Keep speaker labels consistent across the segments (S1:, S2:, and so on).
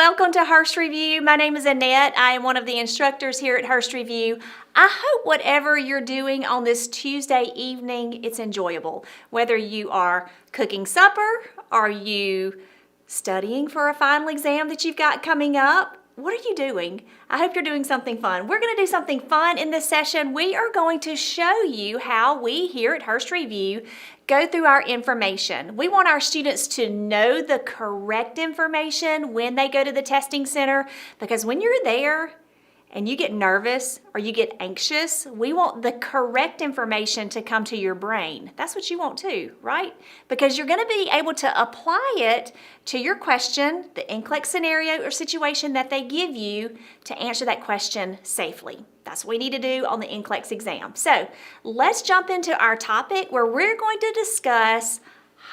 S1: Welcome to Hurst Review. My name is Annette. I am one of the instructors here at Hurst Review. I hope whatever you're doing on this Tuesday evening, it's enjoyable. Whether you are cooking supper, are you studying for a final exam that you've got coming up? What are you doing? I hope you're doing something fun. We're going to do something fun in this session. We are going to show you how we here at Hurst Review go through our information. We want our students to know the correct information when they go to the testing center, because when you're there and you get nervous or you get anxious, we want the correct information to come to your brain. That's what you want too, right? Because you're going to be able to apply it to your question, the NCLEX scenario or situation that they give you to answer that question safely. That's what we need to do on the NCLEX exam. So let's jump into our topic where we're going to discuss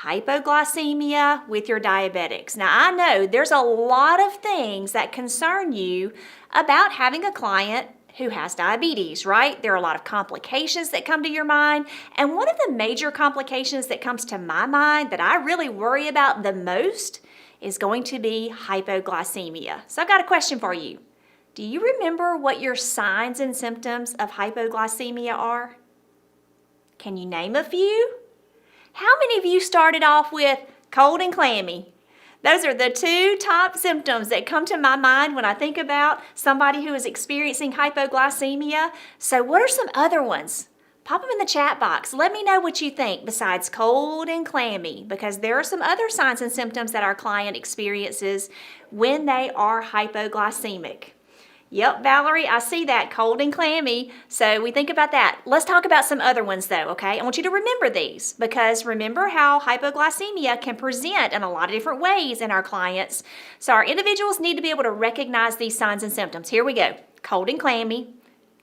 S1: hypoglycemia with your diabetics. Now, I know there's a lot of things that concern you about having a client who has diabetes, right? There are a lot of complications that come to your mind. And one of the major complications that comes to my mind that I really worry about the most is going to be hypoglycemia. So I've got a question for you. Do you remember what your signs and symptoms of hypoglycemia are? Can you name a few? How many of you started off with cold and clammy? Those are the two top symptoms that come to my mind when I think about somebody who is experiencing hypoglycemia. So what are some other ones? Pop them in the chat box. Let me know what you think besides cold and clammy, because there are some other signs and symptoms that our client experiences when they are hypoglycemic. Yep, Valerie, I see that, cold and clammy. So we think about that. Let's talk about some other ones though, okay? I want you to remember these, because remember how hypoglycemia can present in a lot of different ways in our clients. So our individuals need to be able to recognize these signs and symptoms. Here we go. Cold and clammy.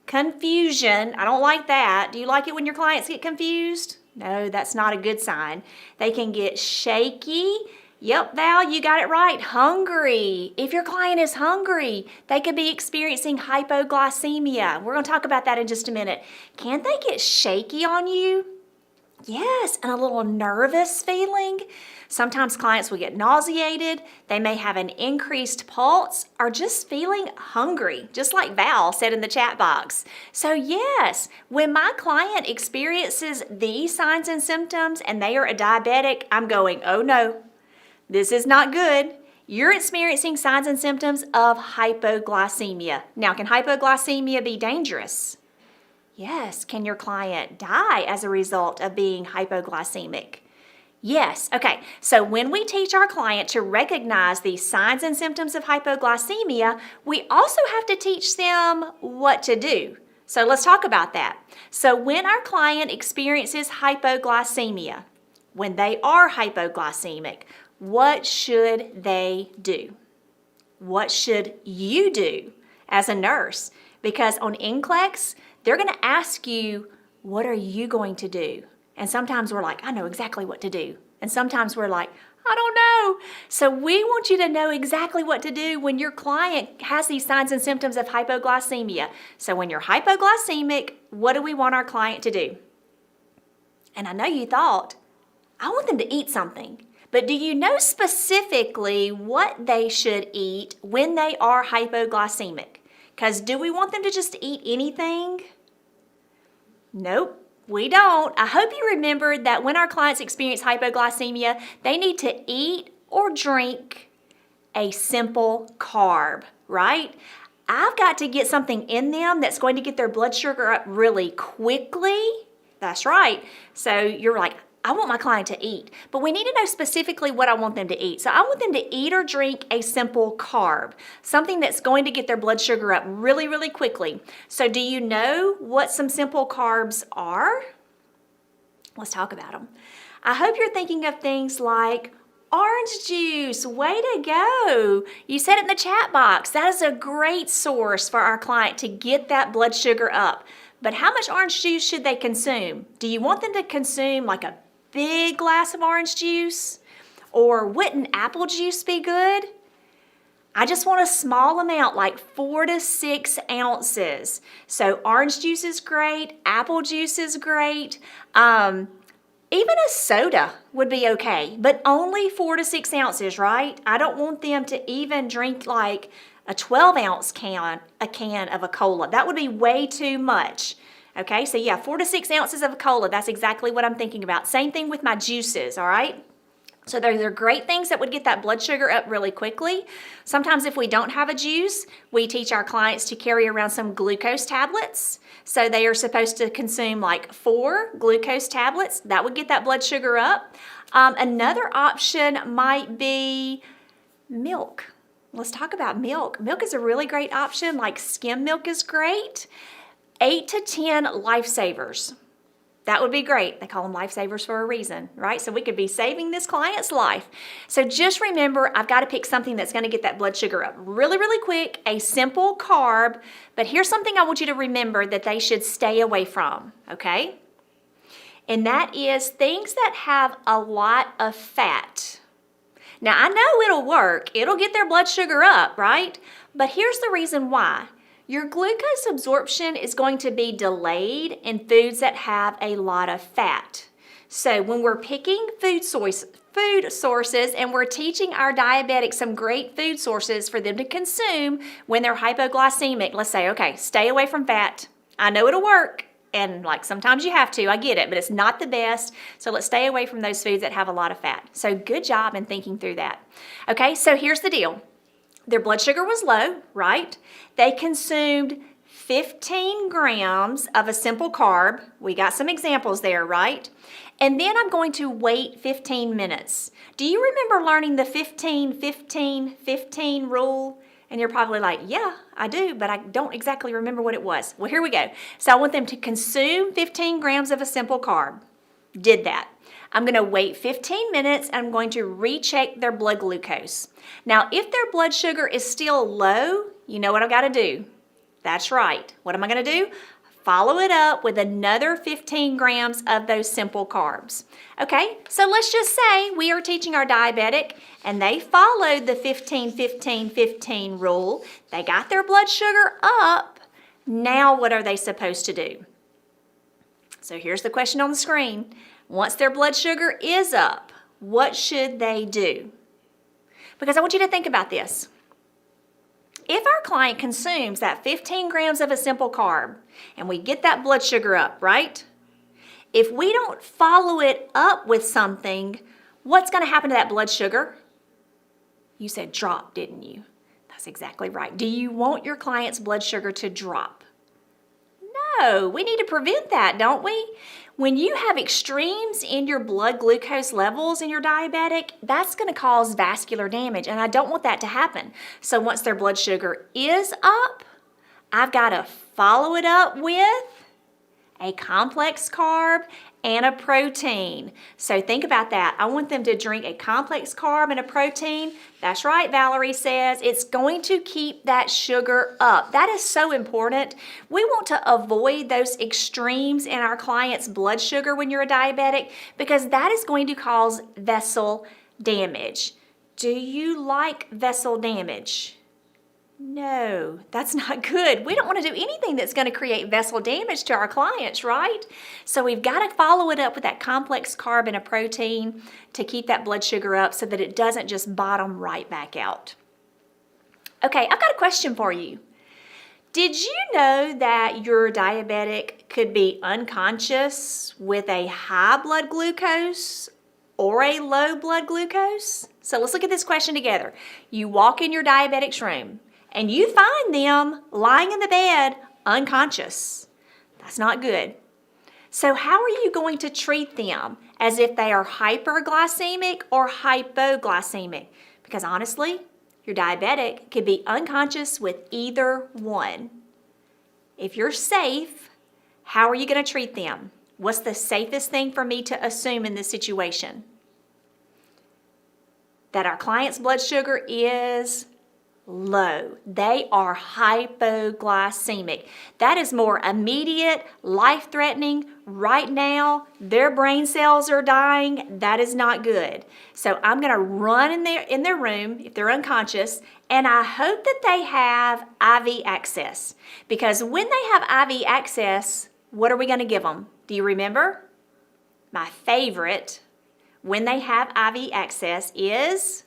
S1: Confusion. I don't like that. Do you like it when your clients get confused? No, that's not a good sign. They can get shaky. Yep, Val, you got it right. Hungry. If your client is hungry, they could be experiencing hypoglycemia. We're going to talk about that in just a minute. Can they get shaky on you? Yes, and a little nervous feeling. Sometimes clients will get nauseated. They may have an increased pulse or just feeling hungry, just like Val said in the chat box. So yes, when my client experiences these signs and symptoms and they are a diabetic, I'm going, oh no. This is not good. You're experiencing signs and symptoms of hypoglycemia. Now, can hypoglycemia be dangerous? Yes. Can your client die as a result of being hypoglycemic? Yes. Okay. So when we teach our client to recognize these signs and symptoms of hypoglycemia, we also have to teach them what to do. So let's talk about that. So when our client experiences hypoglycemia, when they are hypoglycemic, what should they do? What should you do as a nurse? Because on NCLEX, they're going to ask you, what are you going to do? And sometimes we're like, I know exactly what to do. And sometimes we're like, I don't know. So we want you to know exactly what to do when your client has these signs and symptoms of hypoglycemia. So when you're hypoglycemic, what do we want our client to do? And I know you thought, I want them to eat something. But do you know specifically what they should eat when they are hypoglycemic? Because do we want them to just eat anything? Nope, we don't. I hope you remembered that when our clients experience hypoglycemia, they need to eat or drink a simple carb, right? I've got to get something in them that's going to get their blood sugar up really quickly. That's right. So you're like, I want my client to eat, but we need to know specifically what I want them to eat. So I want them to eat or drink a simple carb, something that's going to get their blood sugar up really, really quickly. So do you know what some simple carbs are? Let's talk about them. I hope you're thinking of things like orange juice. Way to go. You said it in the chat box. That is a great source for our client to get that blood sugar up. But how much orange juice should they consume? Do you want them to consume like a big glass of orange juice? Or wouldn't apple juice be good? I just want a small amount, like 4 to 6 ounces. So orange juice is great. Apple juice is great. Even a soda would be okay, but only 4 to 6 ounces, right? I don't want them to even drink like a 12-ounce can of a cola. That would be way too much. Okay, so yeah, 4 to 6 ounces of a cola, that's exactly what I'm thinking about. Same thing with my juices, all right? So those are great things that would get that blood sugar up really quickly. Sometimes if we don't have a juice, we teach our clients to carry around some glucose tablets. So they are supposed to consume like 4 glucose tablets. That would get that blood sugar up. Another option might be milk. Let's talk about milk. Milk is a really great option, like skim milk is great. 8 to 10 lifesavers. That would be great. They call them lifesavers for a reason, right? So we could be saving this client's life. So just remember, I've got to pick something that's going to get that blood sugar up really, really quick, a simple carb. But here's something I want you to remember that they should stay away from, okay? And that is things that have a lot of fat. Now, I know it'll work. It'll get their blood sugar up, right? But here's the reason why. Your glucose absorption is going to be delayed in foods that have a lot of fat. So when we're picking food sources and we're teaching our diabetics some great food sources for them to consume when they're hypoglycemic, let's say, okay, stay away from fat. I know it'll work. And like sometimes you have to, I get it, but it's not the best. So let's stay away from those foods that have a lot of fat. So good job in thinking through that. Okay, so here's the deal. Their blood sugar was low, right? They consumed 15 grams of a simple carb. We got some examples there, right? And then I'm going to wait 15 minutes. Do you remember learning the 15-15-15 rule? And you're probably like, yeah, I do, but I don't exactly remember what it was. Well, here we go. So I want them to consume 15 grams of a simple carb. Did that. I'm going to wait 15 minutes and I'm going to recheck their blood glucose. Now, if their blood sugar is still low, you know what I've got to do. That's right. What am I going to do? Follow it up with another 15 grams of those simple carbs. Okay, so let's just say we are teaching our diabetic and they followed the 15-15-15 rule. They got their blood sugar up. Now what are they supposed to do? So here's the question on the screen. Once their blood sugar is up, what should they do? Because I want you to think about this. If our client consumes that 15 grams of a simple carb and we get that blood sugar up, right? If we don't follow it up with something, what's going to happen to that blood sugar? You said drop, didn't you? That's exactly right. Do you want your client's blood sugar to drop? No, we need to prevent that, don't we? When you have extremes in your blood glucose levels in your diabetic, that's going to cause vascular damage, and I don't want that to happen. So once their blood sugar is up, I've got to follow it up with a complex carb and a protein. So think about that. I want them to drink a complex carb and a protein. That's right, Valerie says. It's going to keep that sugar up. That is so important. We want to avoid those extremes in our client's blood sugar when you're a diabetic because that is going to cause vessel damage. Do you like vessel damage? No, that's not good. We don't want to do anything that's going to create vessel damage to our clients, right? So we've got to follow it up with that complex carb and a protein to keep that blood sugar up so that it doesn't just bottom right back out. Okay, I've got a question for you. Did you know that your diabetic could be unconscious with a high blood glucose or a low blood glucose? So let's look at this question together. You walk in your diabetic's room and you find them lying in the bed unconscious. That's not good. So how are you going to treat them? As if they are hyperglycemic or hypoglycemic? Because honestly, your diabetic could be unconscious with either one. If you're safe, how are you going to treat them? What's the safest thing for me to assume in this situation? That our client's blood sugar is low. They are hypoglycemic. That is more immediate, life-threatening. Right now, their brain cells are dying. That is not good. So I'm going to run in their room if they're unconscious, and I hope that they have IV access. Because when they have IV access, what are we going to give them? Do you remember? my favorite, when they have IV access is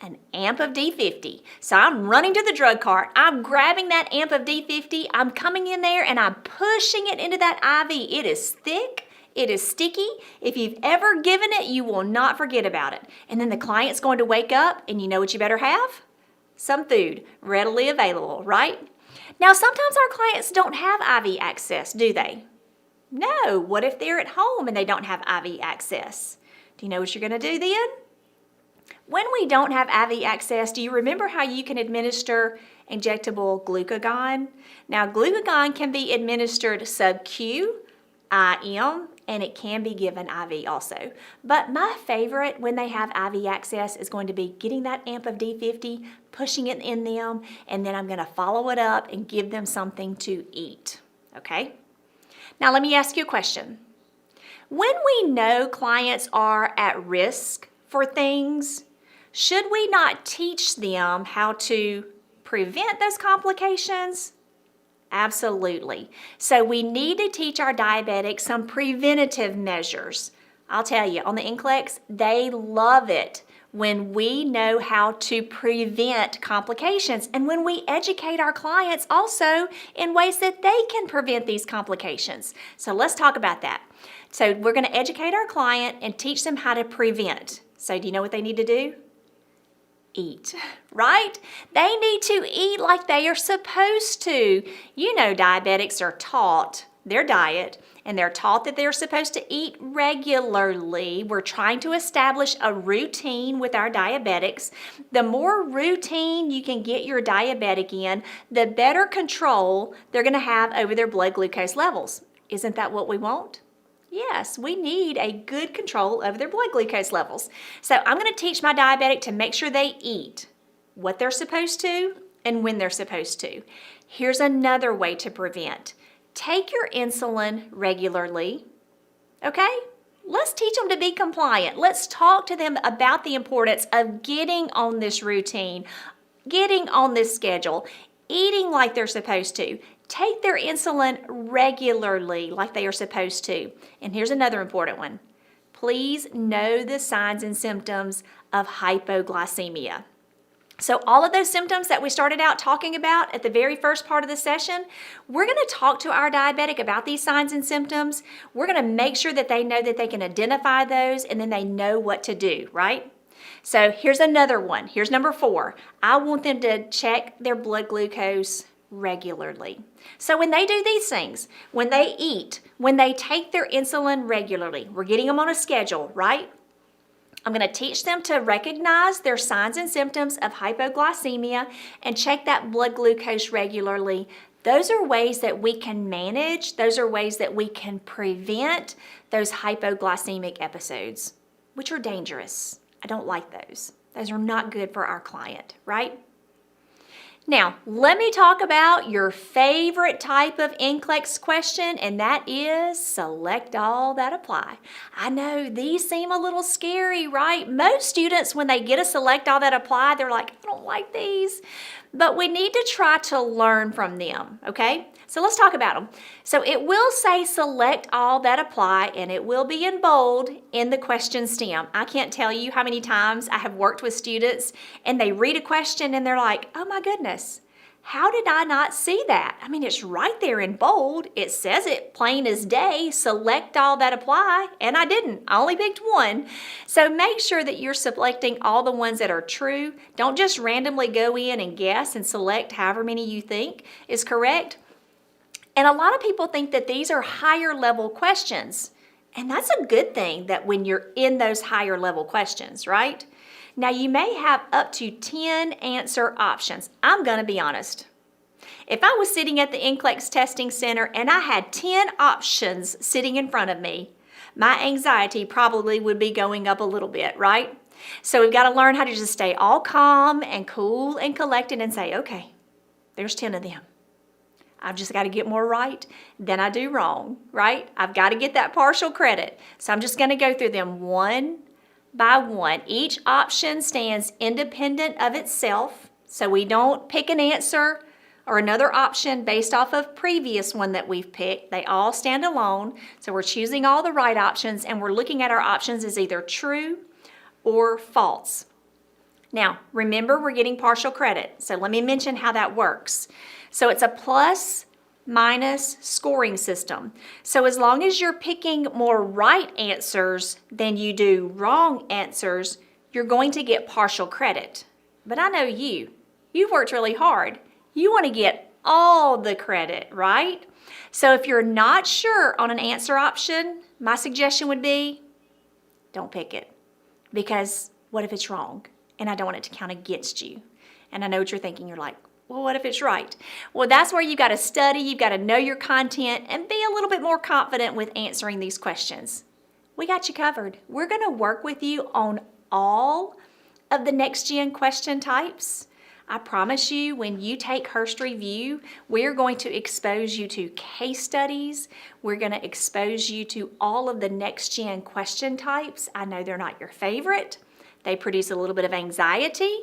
S1: an amp of D50. So I'm running to the drug cart, I'm grabbing that amp of D50, I'm coming in there and I'm pushing it into that IV. It is thick, it is sticky. If you've ever given it, you will not forget about it. And then the client's going to wake up and you know what you better have? Some food readily available, right? Now sometimes our clients don't have IV access, do they? No, what if they're at home and they don't have IV access? Do you know what you're gonna do then? When we don't have IV access, do you remember how you can administer injectable glucagon? Now, glucagon can be administered sub-Q, IM, and it can be given IV also. But my favorite when they have IV access is going to be getting that amp of D50, pushing it in them, and then I'm going to follow it up and give them something to eat, okay? Now, let me ask you a question. When we know clients are at risk for things, should we not teach them how to prevent those complications? Absolutely. So we need to teach our diabetics some preventative measures. I'll tell you, on the NCLEX, they love it when we know how to prevent complications and when we educate our clients also in ways that they can prevent these complications. So let's talk about that. So we're going to educate our client and teach them how to prevent. So do you know what they need to do? Eat, right? They need to eat like they are supposed to. You know, diabetics are taught their diet and they're taught that they're supposed to eat regularly. We're trying to establish a routine with our diabetics. The more routine you can get your diabetic in, the better control they're going to have over their blood glucose levels. Isn't that what we want? Yes, we need a good control over their blood glucose levels. So I'm going to teach my diabetic to make sure they eat what they're supposed to and when they're supposed to. Here's another way to prevent. Take your insulin regularly, okay? Let's teach them to be compliant. Let's talk to them about the importance of getting on this routine, getting on this schedule, eating like they're supposed to. Take their insulin regularly like they are supposed to. And here's another important one. Please know the signs and symptoms of hypoglycemia. So all of those symptoms that we started out talking about at the very first part of the session, we're going to talk to our diabetic about these signs and symptoms. We're going to make sure that they know that they can identify those and then they know what to do, right? So here's another one. Here's number 4. I want them to check their blood glucose regularly. So when they do these things, when they eat, when they take their insulin regularly, we're getting them on a schedule, right? I'm going to teach them to recognize their signs and symptoms of hypoglycemia and check that blood glucose regularly. Those are ways that we can manage, those are ways that we can prevent those hypoglycemic episodes, which are dangerous. I don't like those. Those are not good for our client, right? Now, let me talk about your favorite type of NCLEX question, and that is select all that apply. I know these seem a little scary, right? Most students, when they get a select all that apply, they're like, I don't like these. But we need to try to learn from them, okay? So let's talk about them. So it will say select all that apply, and it will be in bold in the question stem. I can't tell you how many times I have worked with students and they read a question and they're like, oh my goodness, how did I not see that? I mean, it's right there in bold. It says it plain as day, select all that apply, and I didn't. I only picked one. So make sure that you're selecting all the ones that are true. Don't just randomly go in and guess and select however many you think is correct. And a lot of people think that these are higher level questions. And that's a good thing that when you're in those higher level questions, right? Now you may have up to 10 answer options. I'm gonna be honest. If I was sitting at the NCLEX testing center and I had 10 options sitting in front of me, my anxiety probably would be going up a little bit, right? So we've got to learn how to just stay all calm and cool and collected and say, okay, there's 10 of them. I've just got to get more right than I do wrong, right? I've got to get that partial credit. So I'm just going to go through them one by one. Each option stands independent of itself, so we don't pick an answer or another option based off of previous one that we've picked. They all stand alone. So we're choosing all the right options and we're looking at our options as either true or false. Now, remember we're getting partial credit. So let me mention how that works. So it's a plus minus scoring system. So as long as you're picking more right answers than you do wrong answers, you're going to get partial credit. But I know you've worked really hard. You want to get all the credit, right? So if you're not sure on an answer option, my suggestion would be don't pick it, because what if it's wrong? And I don't want it to count against you. And I know what you're thinking. You're like, well, what if it's right? Well, that's where you've got to study, you've got to know your content, and be a little bit more confident with answering these questions. We got you covered. We're going to work with you on all of the next gen question types. I promise you, when you take Hurst Review, we're going to expose you to case studies. We're going to expose you to all of the next gen question types. I know they're not your favorite. They produce a little bit of anxiety,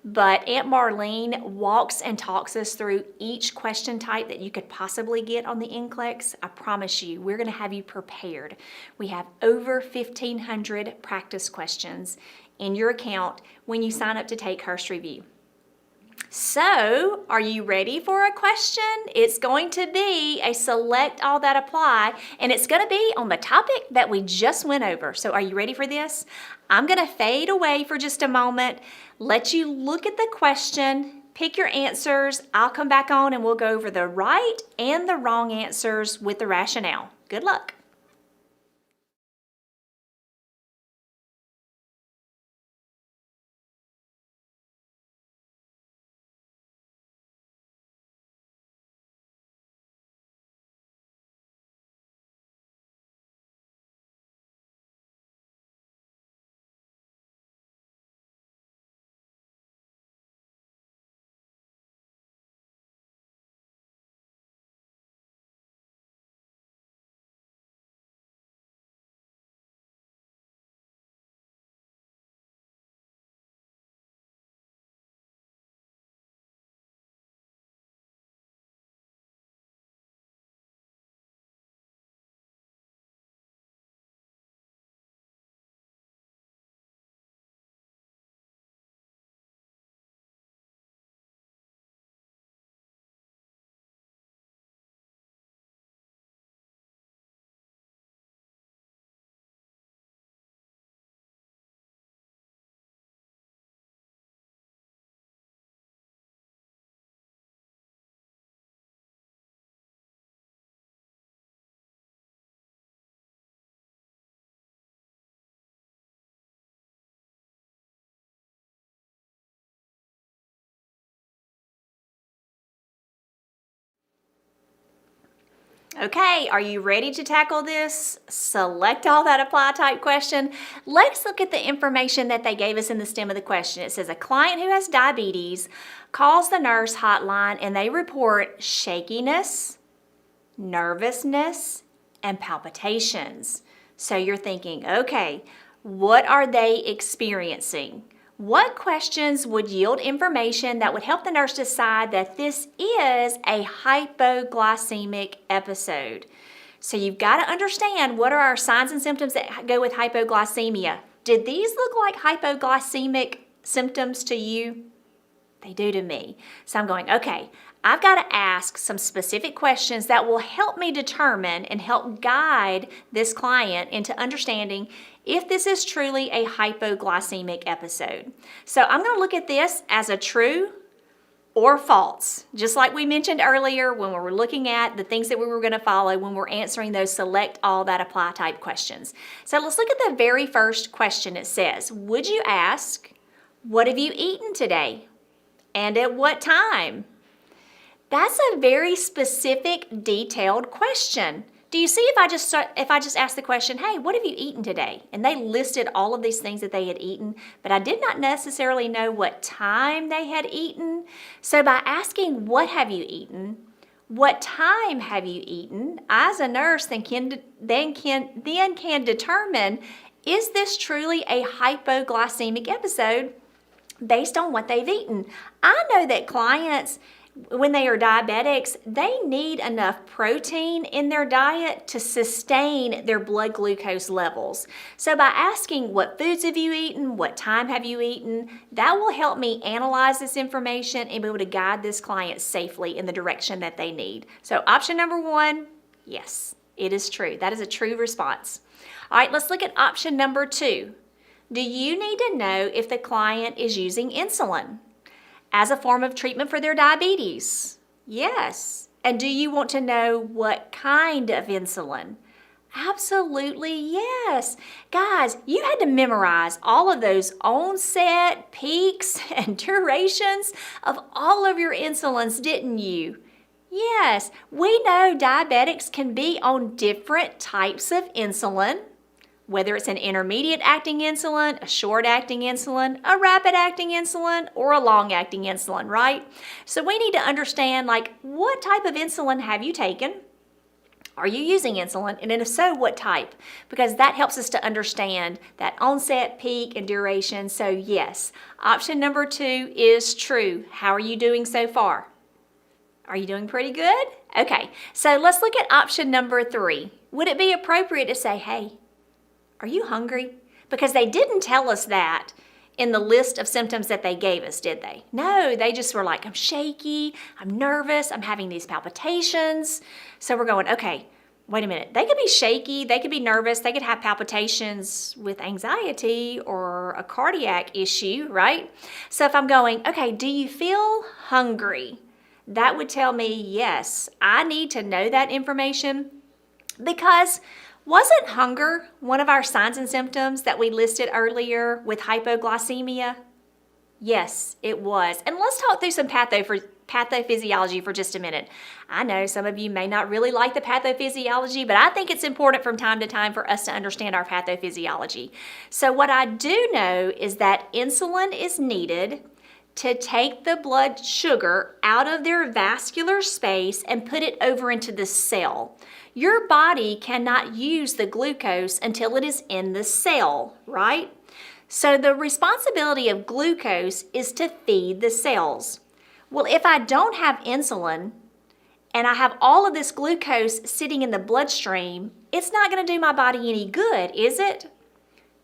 S1: but Aunt Marlene walks and talks us through each question type that you could possibly get on the NCLEX. I promise you, we're going to have you prepared. We have over 1,500 practice questions in your account when you sign up to take Hurst Review. So, are you ready for a question? It's going to be a select all that apply, and it's going to be on the topic that we just went over. So, are you ready for this? I'm going to fade away for just a moment, let you look at the question, pick your answers. I'll come back on and we'll go over the right and the wrong answers with the rationale. Good luck. Okay, are you ready to tackle this select all that apply type question? Let's look at the information that they gave us in the stem of the question. It says a client who has diabetes calls the nurse hotline and they report shakiness, nervousness, and palpitations. So you're thinking, okay, what are they experiencing? What questions would yield information that would help the nurse decide that this is a hypoglycemic episode? So you've got to understand, what are our signs and symptoms that go with hypoglycemia? Did these look like hypoglycemic symptoms to you? They do to me. So I'm going, okay, I've got to ask some specific questions that will help me determine and help guide this client into understanding if this is truly a hypoglycemic episode. So I'm going to look at this as a true or false, just like we mentioned earlier when we were looking at the things that we were going to follow when we're answering those select all that apply type questions. So let's look at the very first question. It says, would you ask, what have you eaten today? And at what time? That's a very specific, detailed question. Do you see if I just asked the question, hey, what have you eaten today? And they listed all of these things that they had eaten, but I did not necessarily know what time they had eaten. So by asking, what have you eaten? What time have you eaten? I, as a nurse, then can determine, is this truly a hypoglycemic episode based on what they've eaten? I know that clients when they are diabetics, they need enough protein in their diet to sustain their blood glucose levels. So by asking what foods have you eaten, what time have you eaten, that will help me analyze this information and be able to guide this client safely in the direction that they need. So option number 1, yes, it is true. That is a true response. All right, let's look at option number 2. Do you need to know if the client is using insulin as a form of treatment for their diabetes? Yes. And do you want to know what kind of insulin? Absolutely yes. Guys, you had to memorize all of those onset, peaks, and durations of all of your insulins, didn't you? Yes, we know diabetics can be on different types of insulin, whether it's an intermediate-acting insulin, a short-acting insulin, a rapid-acting insulin, or a long-acting insulin, right? So we need to understand, like, what type of insulin have you taken? Are you using insulin? And if so, what type? Because that helps us to understand that onset, peak, and duration. So yes, option number 2 is true. How are you doing so far? Are you doing pretty good? Okay, so let's look at option number 3. Would it be appropriate to say, hey, are you hungry? Because they didn't tell us that in the list of symptoms that they gave us, did they? No, they just were like, I'm shaky, I'm nervous, I'm having these palpitations. So we're going, okay, wait a minute. They could be shaky, they could be nervous, they could have palpitations with anxiety or a cardiac issue, right? So if I'm going, okay, do you feel hungry? That would tell me, yes, I need to know that information, because wasn't hunger one of our signs and symptoms that we listed earlier with hypoglycemia? Yes, it was. And let's talk through some pathophysiology for just a minute. I know some of you may not really like the pathophysiology, but I think it's important from time to time for us to understand our pathophysiology. So what I do know is that insulin is needed to take the blood sugar out of their vascular space and put it over into the cell. Your body cannot use the glucose until it is in the cell, right? So the responsibility of glucose is to feed the cells. Well, if I don't have insulin and I have all of this glucose sitting in the bloodstream, it's not going to do my body any good, is it?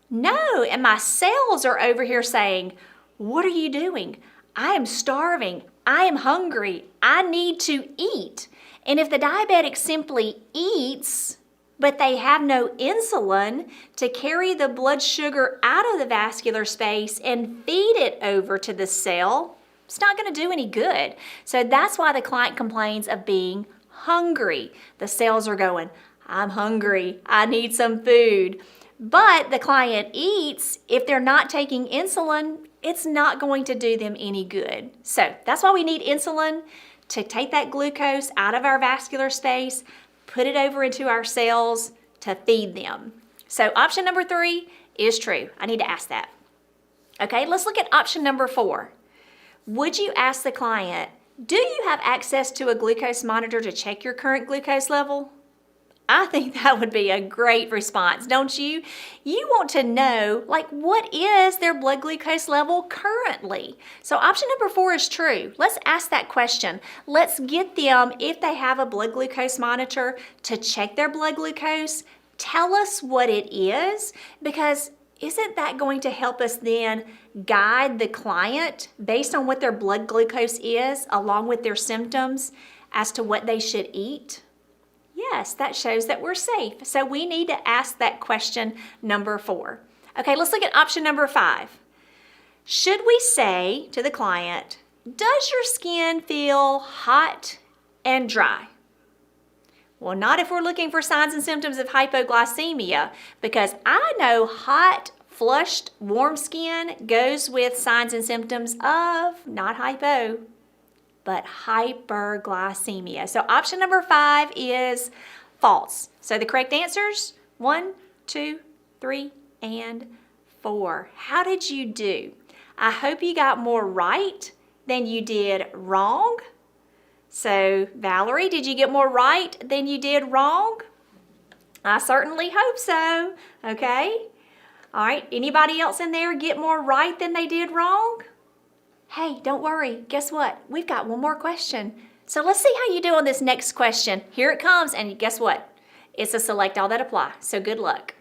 S1: No, and my cells are over here saying, what are you doing? I am starving. I am hungry. I need to eat. And if the diabetic simply eats, but they have no insulin to carry the blood sugar out of the vascular space and feed it over to the cell, it's not going to do any good. So that's why the client complains of being hungry. The cells are going, I'm hungry. I need some food. But the client eats, if they're not taking insulin, it's not going to do them any good. So that's why we need insulin to take that glucose out of our vascular space, put it over into our cells to feed them. So option number 3 is true. I need to ask that. Okay, let's look at option number 4. Would you ask the client, do you have access to a glucose monitor to check your current glucose level? I think that would be a great response, don't you? You want to know, like, what is their blood glucose level currently? So option number 4 is true. Let's ask that question. Let's get them, if they have a blood glucose monitor, to check their blood glucose. Tell us what it is, because isn't that going to help us then guide the client based on what their blood glucose is, along with their symptoms, as to what they should eat? Yes, that shows that we're safe. So we need to ask that question number 4. Okay, let's look at option number 5. Should we say to the client, does your skin feel hot and dry? Well, not if we're looking for signs and symptoms of hypoglycemia, because I know hot, flushed, warm skin goes with signs and symptoms of not hypo, but hyperglycemia. So option number 5 is false. So the correct answers, 1, 2, 3, and 4. How did you do? I hope you got more right than you did wrong. So Valerie, did you get more right than you did wrong? I certainly hope so. Okay. All right. Anybody else in there get more right than they did wrong? Hey, don't worry. Guess what? We've got one more question. So let's see how you do on this next question. Here it comes, and guess what? It's a select all that apply. So good luck.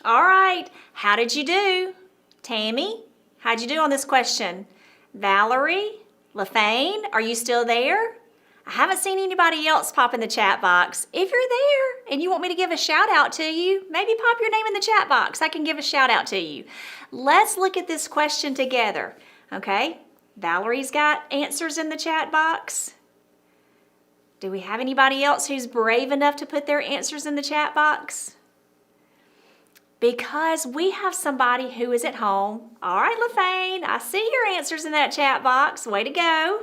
S1: All right, how did you do? Tammy, how'd you do on this question? Valerie, LaFane, are you still there? I haven't seen anybody else pop in the chat box. If you're there and you want me to give a shout out to you, maybe pop your name in the chat box. I can give a shout out to you. Let's look at this question together, okay? Valerie's got answers in the chat box. Do we have anybody else who's brave enough to put their answers in the chat box? Because we have somebody who is at home. All right, LaFane, I see your answers in that chat box. Way to go.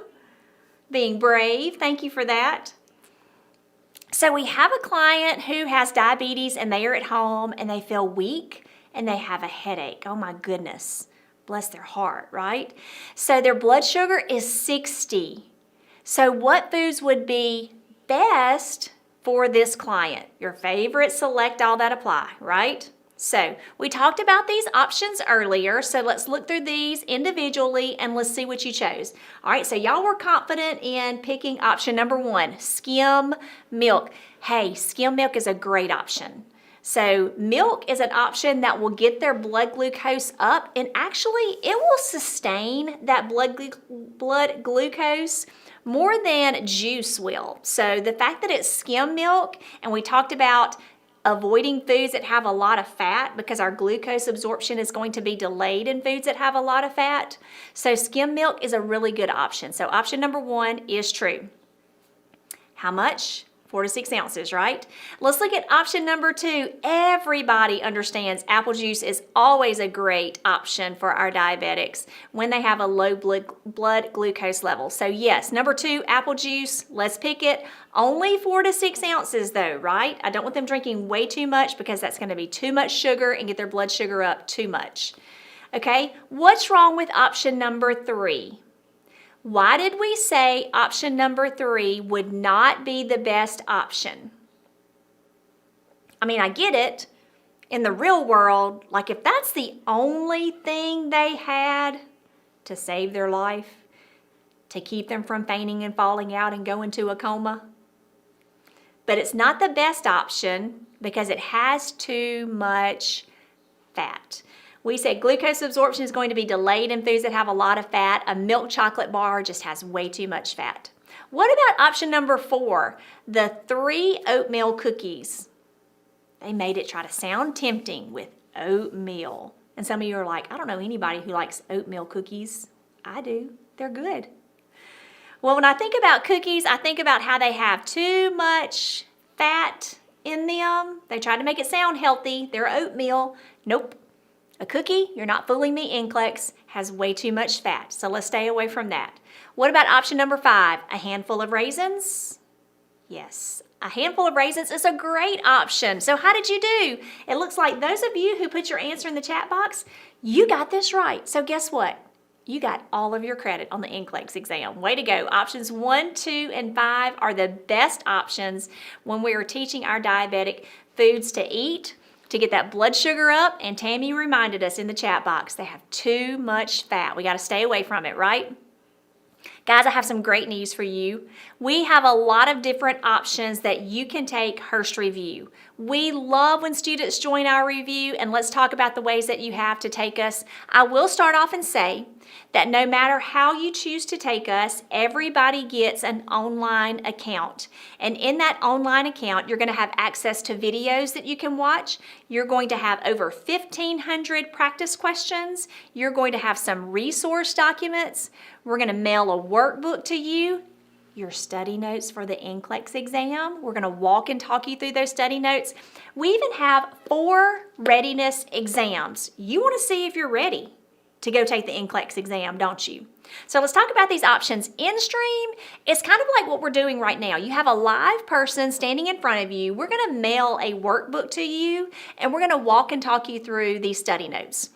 S1: Being brave, thank you for that. So we have a client who has diabetes and they are at home and they feel weak and they have a headache. Oh my goodness, bless their heart, right? So their blood sugar is 60. So what foods would be best for this client? Your favorite, select all that apply, right? So we talked about these options earlier, so let's look through these individually and let's see what you chose. All right, so y'all were confident in picking option number 1, skim milk. Hey, skim milk is a great option. So milk is an option that will get their blood glucose up, and actually it will sustain that blood glucose more than juice will. So the fact that it's skim milk, and we talked about avoiding foods that have a lot of fat because our glucose absorption is going to be delayed in foods that have a lot of fat. So skim milk is a really good option. So option number 1 is true. How much? 4 to 6 ounces, right? Let's look at option number 2. Everybody understands apple juice is always a great option for our diabetics when they have a low blood glucose level. So yes, number 2, apple juice, let's pick it. Only 4 to 6 ounces though, right? I don't want them drinking way too much because that's going to be too much sugar and get their blood sugar up too much. Okay, what's wrong with option number 3? Why did we say option number 3 would not be the best option? I mean, I get it. In the real world, like if that's the only thing they had to save their life, to keep them from fainting and falling out and going to a coma. But it's not the best option because it has too much fat. We said glucose absorption is going to be delayed in foods that have a lot of fat. A milk chocolate bar just has way too much fat. What about option number 4, the 3 oatmeal cookies? They made it try to sound tempting with oatmeal. And some of you are like, I don't know anybody who likes oatmeal cookies. I do. They're good. Well, when I think about cookies, I think about how they have too much fat in them. They try to make it sound healthy. They're oatmeal. Nope. A cookie, you're not fooling me, NCLEX, has way too much fat, so let's stay away from that. What about option number 5, a handful of raisins? Yes, a handful of raisins is a great option. So how did you do? It looks like those of you who put your answer in the chat box, you got this right. So guess what? You got all of your credit on the NCLEX exam. Way to go. Options 1, 2, and 5 are the best options when we are teaching our diabetic foods to eat. to get that blood sugar up, and Tammy reminded us in the chat box, they have too much fat. We got to stay away from it, right? Guys, I have some great news for you. We have a lot of different options that you can take Hurst Review. We love when students join our review, and let's talk about the ways that you have to take us. I will start off and say that no matter how you choose to take us, everybody gets an online account. And in that online account, you're going to have access to videos that you can watch. You're going to have over 1,500 practice questions. You're going to have some resource documents. We're going to mail a workbook to you, your study notes for the NCLEX exam. We're going to walk and talk you through those study notes. We even have 4 readiness exams. You want to see if you're ready to go take the NCLEX exam, don't you? So let's talk about these options. InStream is kind of like what we're doing right now. You have a live person standing in front of you. We're going to mail a workbook to you, and we're going to walk and talk you through these study notes.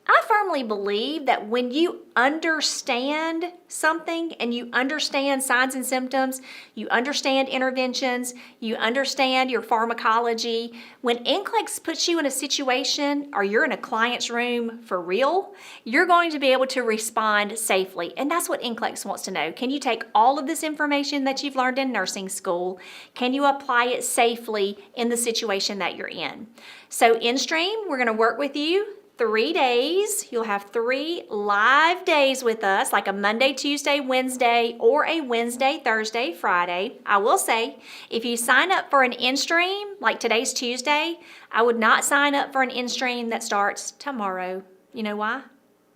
S1: I firmly believe that when you understand something and you understand signs and symptoms, you understand interventions, you understand your pharmacology, when NCLEX puts you in a situation or you're in a client's room for real, you're going to be able to respond safely. And that's what NCLEX wants to know. Can you take all of this information that you've learned in nursing school? Can you apply it safely in the situation that you're in? So InStream, we're going to work with you 3 days. You'll have 3 live days with us, like a Monday, Tuesday, Wednesday, or a Wednesday, Thursday, Friday. I will say, if you sign up for an InStream, like today's Tuesday, I would not sign up for an InStream that starts tomorrow. You know why?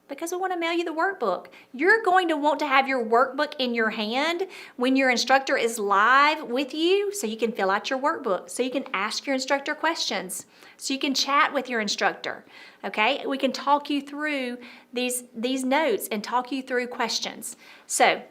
S1: Because I want to mail you the workbook. You're going to want to have your workbook in your hand when your instructor is live with you, so you can fill out your workbook, so you can ask your instructor questions, so you can chat with your instructor, okay? We can talk you through these notes and talk you through questions. So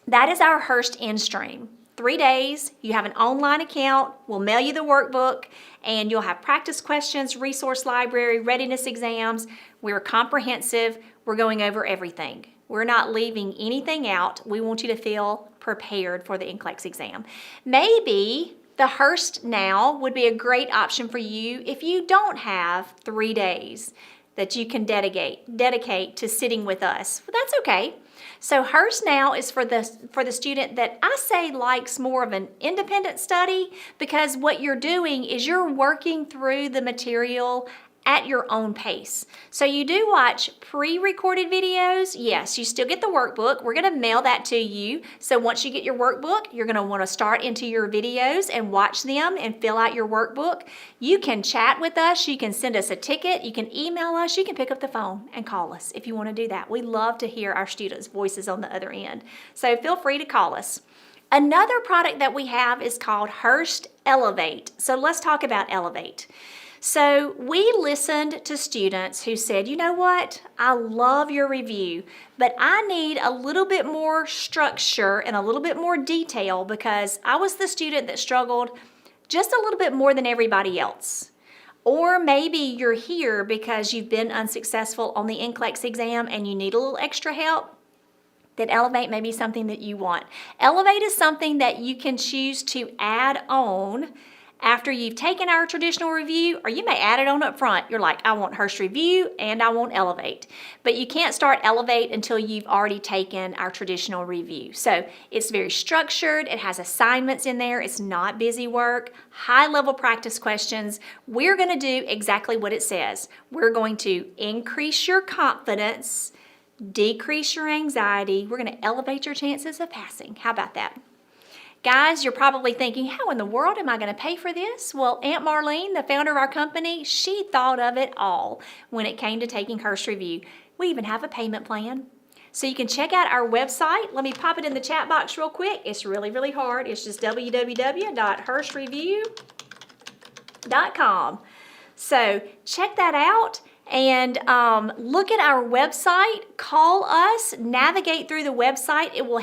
S1: that is our Hurst InStream. 3 days, you have an online account, we'll mail you the workbook, and you'll have practice questions, resource library, readiness exams. We're comprehensive. We're going over everything. We're not leaving anything out. We want you to feel prepared for the NCLEX exam. Maybe the Hurst Now would be a great option for you if you don't have 3 days that you can dedicate to sitting with us. Well, that's okay. So Hurst Now is for the student that I say likes more of an independent study, because what you're doing is you're working through the material at your own pace. So you do watch pre-recorded videos. Yes, you still get the workbook. We're going to mail that to you. So once you get your workbook, you're going to want to start into your videos and watch them and fill out your workbook. You can chat with us. You can send us a ticket. You can email us. You can pick up the phone and call us if you want to do that. We love to hear our students' voices on the other end. So feel free to call us. Another product that we have is called Hurst Elevate. So let's talk about Elevate. So we listened to students who said, you know what, I love your review, but I need a little bit more structure and a little bit more detail because I was the student that struggled just a little bit more than everybody else. Or maybe you're here because you've been unsuccessful on the NCLEX exam and you need a little extra help. Then Elevate may be something that you want. Elevate is something that you can choose to add on after you've taken our traditional review, or you may add it on up front. You're like, I want Hurst Review and I want Elevate. But you can't start Elevate until you've already taken our traditional review. So it's very structured. It has assignments in there. It's not busy work, high-level practice questions. We're going to do exactly what it says. We're going to increase your confidence, decrease your anxiety. We're going to elevate your chances of passing. How about that? Guys, you're probably thinking, how in the world am I going to pay for this? Well, Aunt Marlene, the founder of our company, she thought of it all when it came to taking Hurst Review. We even have a payment plan. So you can check out our website. Let me pop it in the chat box real quick. It's really, really hard. It's just www.hurstreview.com. So check that out. And look at our website, call us, navigate through the website. It will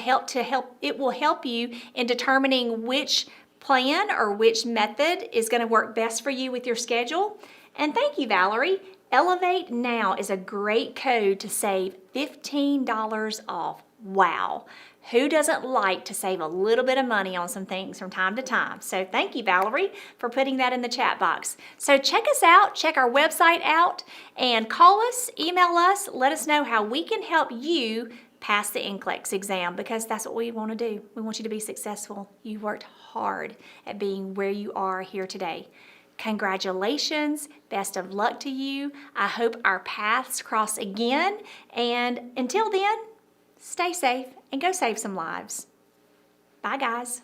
S1: help you in determining which plan or which method is going to work best for you with your schedule. And thank you, Valerie. Elevate Now is a great code to save $15 off. Wow. Who doesn't like to save a little bit of money on some things from time to time? So thank you, Valerie, for putting that in the chat box. So check us out, check our website out, and call us, email us, let us know how we can help you pass the NCLEX exam, because that's what we want to do. We want you to be successful. You worked hard at being where you are here today. Congratulations, best of luck to you. I hope our paths cross again, and until then, stay safe and go save some lives. Bye, guys.